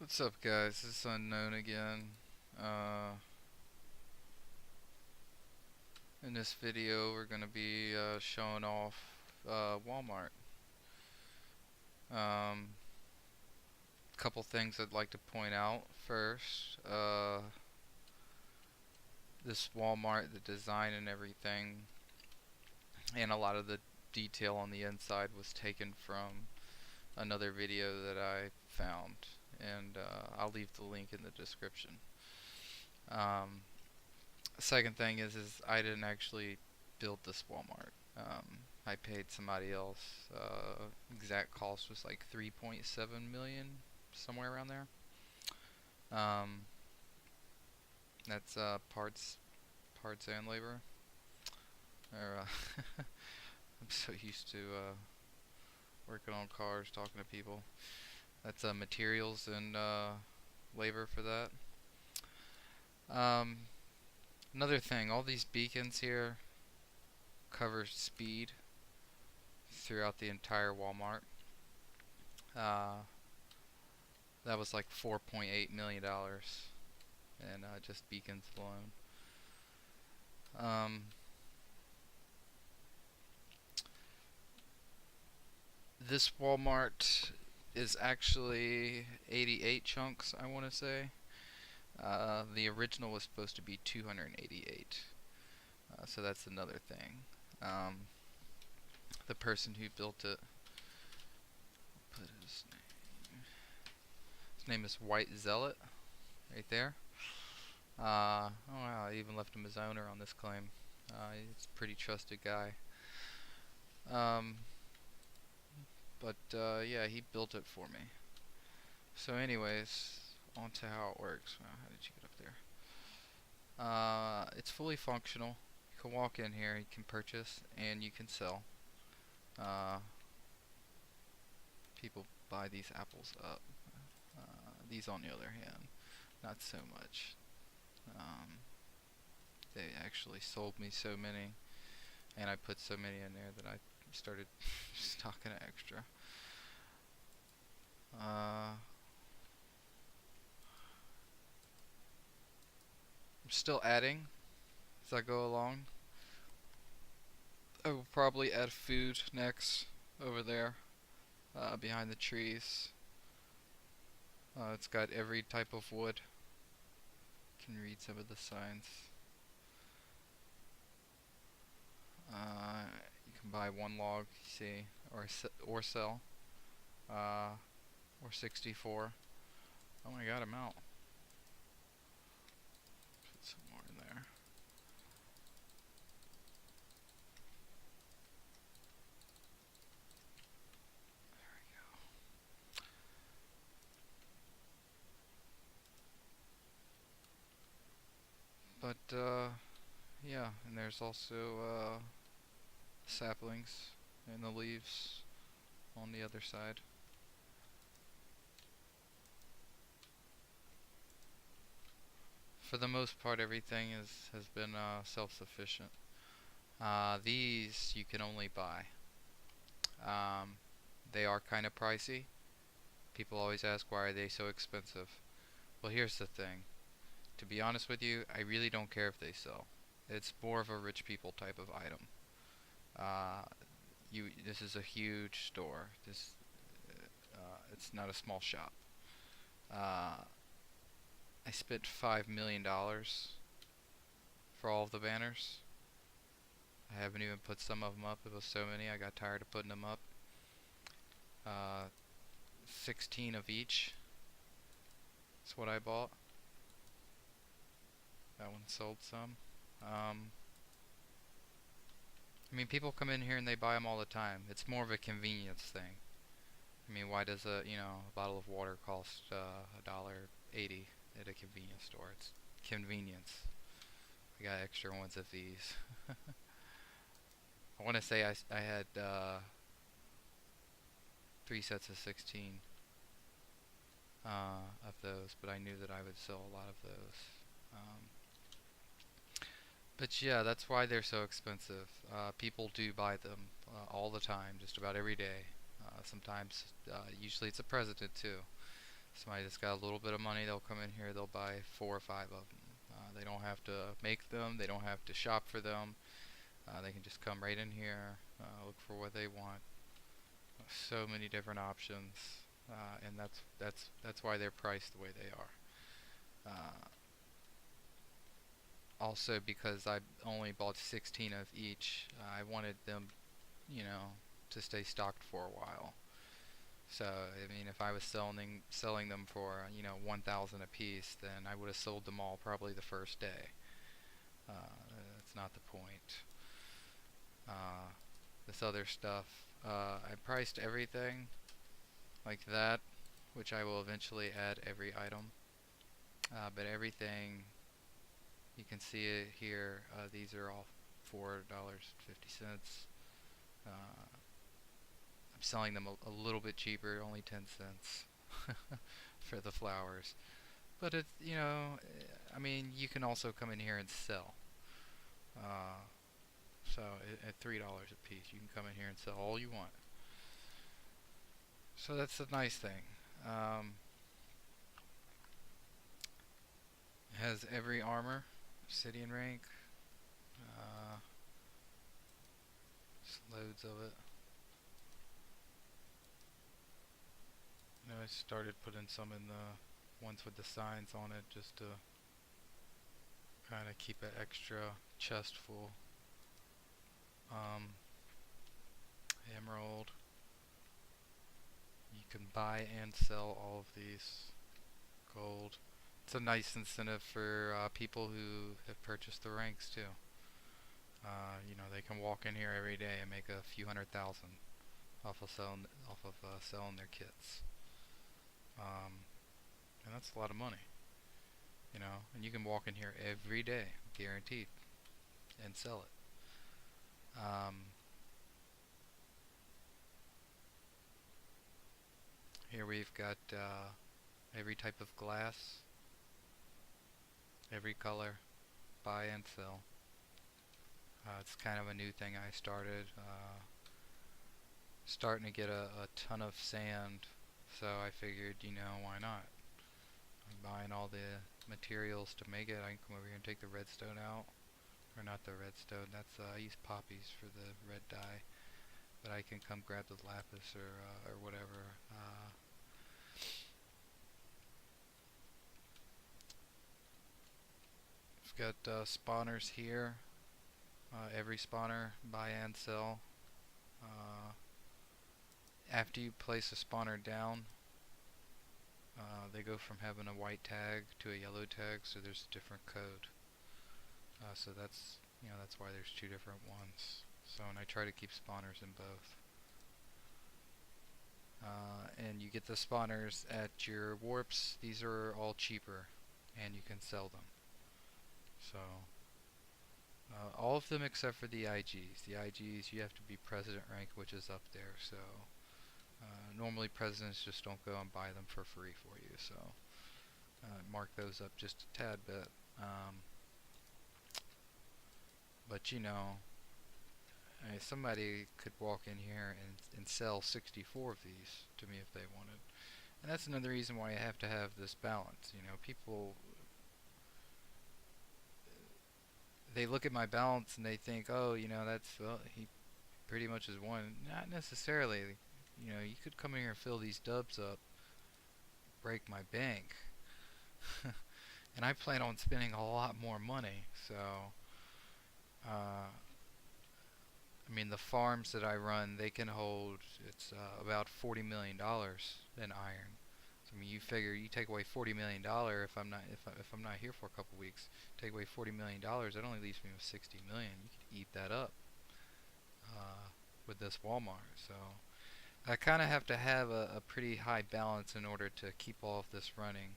What's up, guys? This is Unknown again. Uh, in this video, we're going to be showing off Walmart. Couple things I'd like to point out first. This Walmart, the design and everything, and a lot of the detail on the inside was taken from another video that I found, and I'll leave the link in the description. Um, Second thing is I didn't actually build this Walmart. I paid somebody else. Exact cost was like 3.7 million, somewhere around there. Um, that's parts and labor. Or, I'm so used to working on cars, talking to people. That's materials and labor for that. Um, Another thing, all these beacons here cover speed throughout the entire Walmart. Uh, that was like $4.8 million in just beacons alone. This Walmart is actually 88 chunks, I want to say. The original was supposed to be 288. So that's another thing. The person who built it, put his name is White Zealot, right there. Oh wow, I even left him his owner on this claim. He's a pretty trusted guy. Um, yeah, he built it for me. So anyways, on to how it works. Wow, how did you get up there? It's fully functional. You can walk in here, you can purchase, and you can sell. People buy these apples up. These, on the other hand, not so much. They actually sold me so many, and I put so many in there that I started stocking extra. I'm still adding as I go along. I will probably add food next over there, behind the trees. It's got every type of wood. You can read some of the signs. You can buy one log, see, or sell, or 64. Oh my god, I'm out. Put some more in there. But yeah, and there's also saplings and the leaves on the other side. For the most part, everything has been self-sufficient. These you can only buy. They are kind of pricey. People always ask, why are they so expensive? Well, here's the thing. To be honest with you, I really don't care if they sell. It's more of a rich people type of item. This is a huge store. It's not a small shop. I spent $5 million for all of the banners. I haven't even put some of them up. It was so many, I got tired of putting them up. 16 of each. That's what I bought. That one sold some. I mean, people come in here and they buy them all the time. It's more of a convenience thing. I mean, why does a bottle of water cost $1.80 at a convenience store? It's convenience. I got extra ones of these. I want to say I had 3 sets of 16 of those, but I knew that I would sell a lot of those. But yeah, that's why they're so expensive. People do buy them all the time, just about every day. Sometimes, usually it's a president too. Somebody that's got a little bit of money, they'll come in here, they'll buy 4 or 5 of them. They don't have to make them, they don't have to shop for them. They can just come right in here, look for what they want. So many different options, and that's why they're priced the way they are. Also, because I only bought 16 of each, I wanted them, you know, to stay stocked for a while. So, I mean, if I was selling them for, 1,000 a piece, then I would have sold them all probably the first day. That's not the point. This other stuff, I priced everything like that, which I will eventually add every item. But everything, you can see it here, these are all $4.50. I'm selling them a little bit cheaper, only 10 cents for the flowers. But it's, I mean, you can also come in here and sell. So at $3 a piece, you can come in here and sell all you want. So that's the nice thing. It has every armor, obsidian rank, just loads of it. I started putting some in the ones with the signs on it just to kind of keep an extra chest full. Emerald. You can buy and sell all of these. Gold. It's a nice incentive for people who have purchased the ranks too. They can walk in here every day and make a few $100,000 off of selling their kits. And that's a lot of money. And you can walk in here every day, guaranteed, and sell it. Here we've got every type of glass, every color, buy and sell. It's kind of a new thing I started. Starting to get a ton of sand, so I figured, why not? I'm buying all the materials to make it. I can come over here and take the redstone out. Or not the redstone, I use poppies for the red dye. But I can come grab the lapis or whatever. We've got spawners here. Every spawner, buy and sell. After you place a spawner down, they go from having a white tag to a yellow tag, so there's a different code. So that's why there's two different ones. So, and I try to keep spawners in both. And you get the spawners at your warps. These are all cheaper, and you can sell them. So, all of them except for the IGs. The IGs, you have to be president rank, which is up there. So, normally presidents just don't go and buy them for free for you. So, mark those up just a tad bit. But somebody could walk in here and sell 64 of these to me if they wanted. And that's another reason why I have to have this balance. People, they look at my balance and they think, oh, he pretty much is won. Not necessarily. You could come in here and fill these dubs up, break my bank. And I plan on spending a lot more money, so I mean, the farms that I run, they can hold, it's about $40 million in iron. So I mean, you figure you take away $40 million if I'm not here for a couple weeks, take away $40 million, that only leaves me with $60 million. You could eat that up with this Walmart. So I kind of have to have a pretty high balance in order to keep all of this running,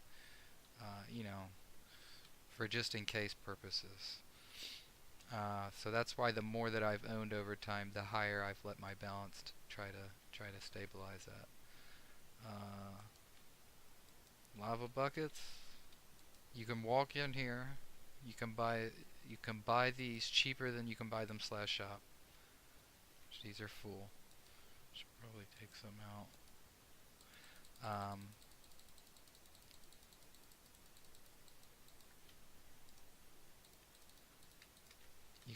for just in case purposes. So that's why the more that I've owned over time, the higher I've let my balance try to stabilize that. Lava buckets. You can walk in here. You can buy these cheaper than you can buy them /shop. These are full. Should probably take some out.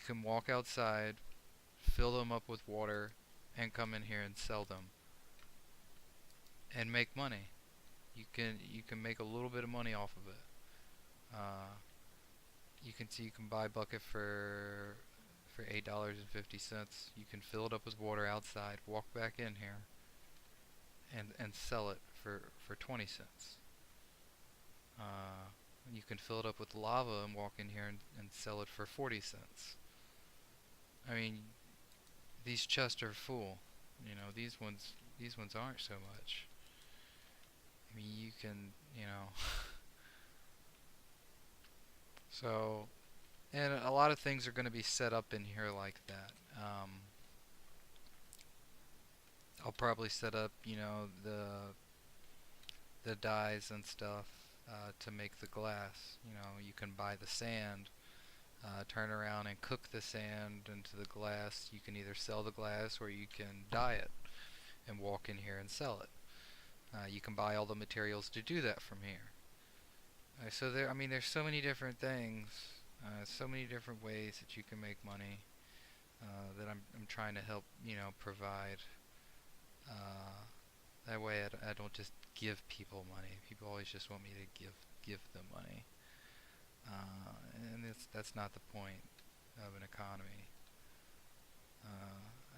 can walk outside, fill them up with water, and come in here and sell them and make money. You can make a little bit of money off of it. Uh, you can buy a bucket for $8.50. You can fill it up with water outside, walk back in here, and sell it for 20 cents. You can fill it up with lava and walk in here and sell it for 40 cents. I mean, these chests are full. You know, these ones aren't so much. I mean, you can, you know. So, and a lot of things are going to be set up in here like that. I'll probably set up, you know, the dyes and stuff to make the glass. You know, you can buy the sand, turn around and cook the sand into the glass. You can either sell the glass or you can dye it and walk in here and sell it. You can buy all the materials to do that from here. So there, I mean, there's so many different things, so many different ways that you can make money that I'm trying to help, you know, provide. That way I don't just give people money. People always just want me to give them money, and that's not the point of an economy.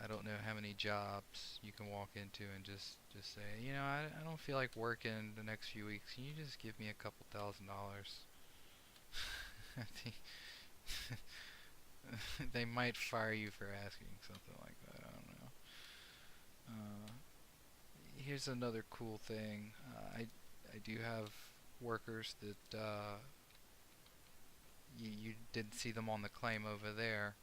I don't know how many jobs you can walk into and just say, you know, I don't feel like working the next few weeks. Can you just give me a couple $1,000s? I think they might fire you for asking something like that. I don't know. Here's another cool thing. I do have workers that you didn't see them on the claim over there.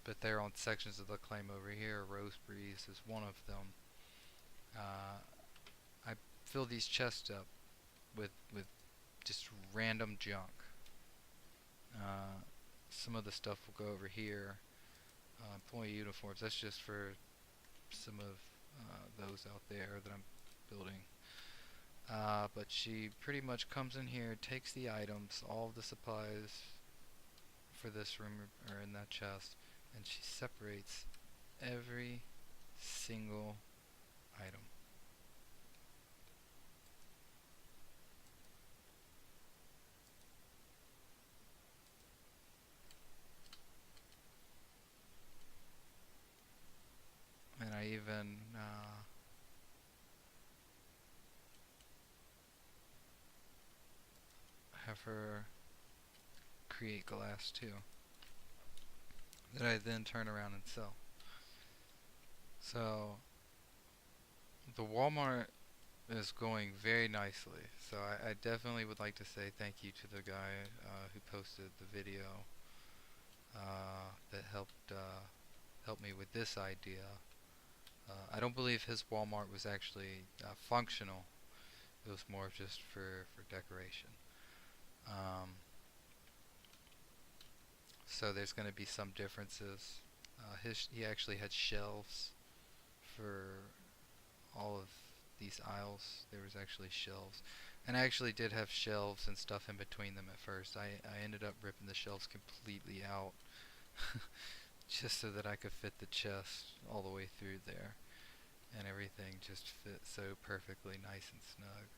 But they're on sections of the claim over here. Rose Breeze is one of them. I fill these chests up with just random junk. Some of the stuff will go over here. Employee uniforms. That's just for some of those out there that I'm building. But she pretty much comes in here, takes the items, all of the supplies for this room are in that chest, and she separates every single item. And I even have her create glass too, that I then turn around and sell. So the Walmart is going very nicely. So I definitely would like to say thank you to the guy who posted the video that helped me with this idea. I don't believe his Walmart was actually functional. It was more just for decoration. So there's going to be some differences. He actually had shelves for all of these aisles. There was actually shelves, and I actually did have shelves and stuff in between them at first. I ended up ripping the shelves completely out just so that I could fit the chest all the way through there, and everything just fit so perfectly nice and snug.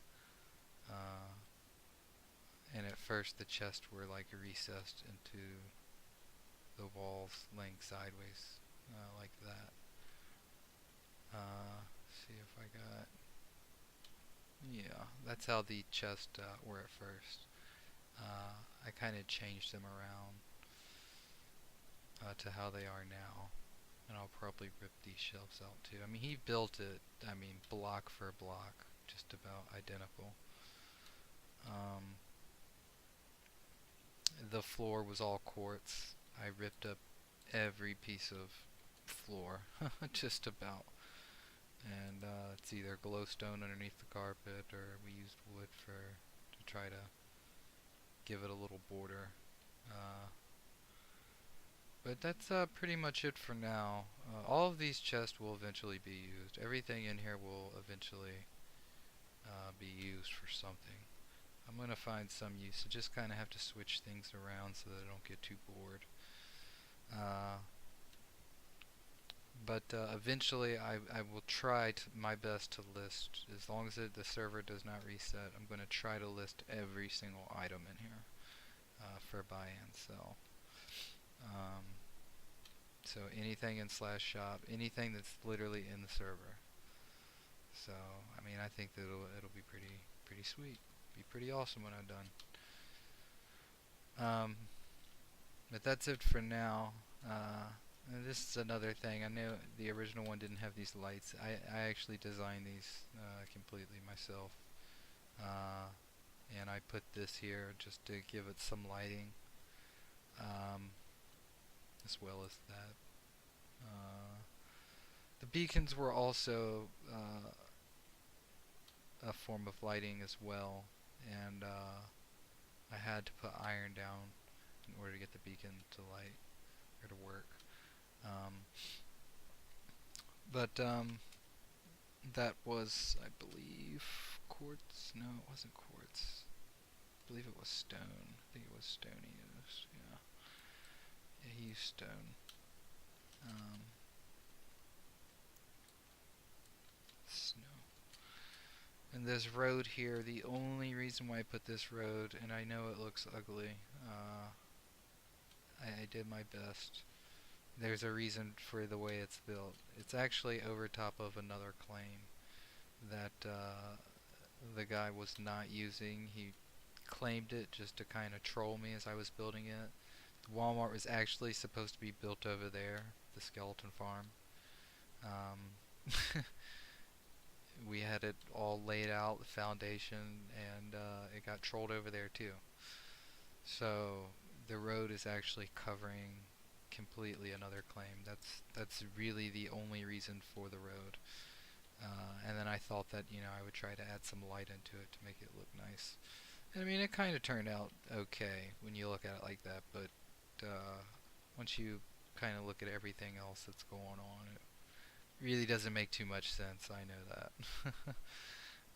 And at first the chests were like recessed into the walls, laying sideways like that. See if I got... Yeah, that's how the chests were at first. I kind of changed them around to how they are now, and I'll probably rip these shelves out too. I mean, he built it, I mean, block for block, just about identical. The floor was all quartz. I ripped up every piece of floor, just about. And it's either glowstone underneath the carpet, or we used wood to try to give it a little border. But that's pretty much it for now. All of these chests will eventually be used. Everything in here will eventually be used for something. I'm gonna find some use. I just kind of have to switch things around so that I don't get too bored. Uh, but eventually I will try my best to list, as long as the server does not reset, I'm going to try to list every single item in here for buy and sell. Um, so anything in slash shop, anything that's literally in the server. So I mean, I think that it'll be pretty sweet, be pretty awesome when I'm done. But that's it for now. And this is another thing. I know the original one didn't have these lights. I actually designed these completely myself. Uh, and I put this here just to give it some lighting, um, as well as that. The beacons were also a form of lighting as well, and I had to put iron down in order to get the beacon to light or to work. Um, but that was, I believe, quartz. No, it wasn't quartz. I believe it was stone. I think it was stone he used. Yeah, he used stone. Snow. And this road here, the only reason why I put this road, and I know it looks ugly, I did my best. There's a reason for the way it's built. It's actually over top of another claim that the guy was not using. He claimed it just to kind of troll me as I was building it. The Walmart was actually supposed to be built over there, the skeleton farm. Um, we had it all laid out, the foundation, and it got trolled over there too. So the road is actually covering completely another claim. That's really the only reason for the road. And then I thought that, I would try to add some light into it to make it look nice. And I mean, it kind of turned out okay when you look at it like that, but once you kind of look at everything else that's going on, it really doesn't make too much sense. I know that.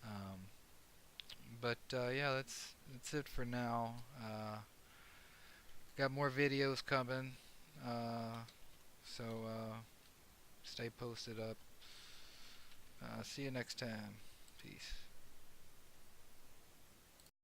um, but yeah, that's it for now. Got more videos coming, so stay posted up. See you next time. Peace.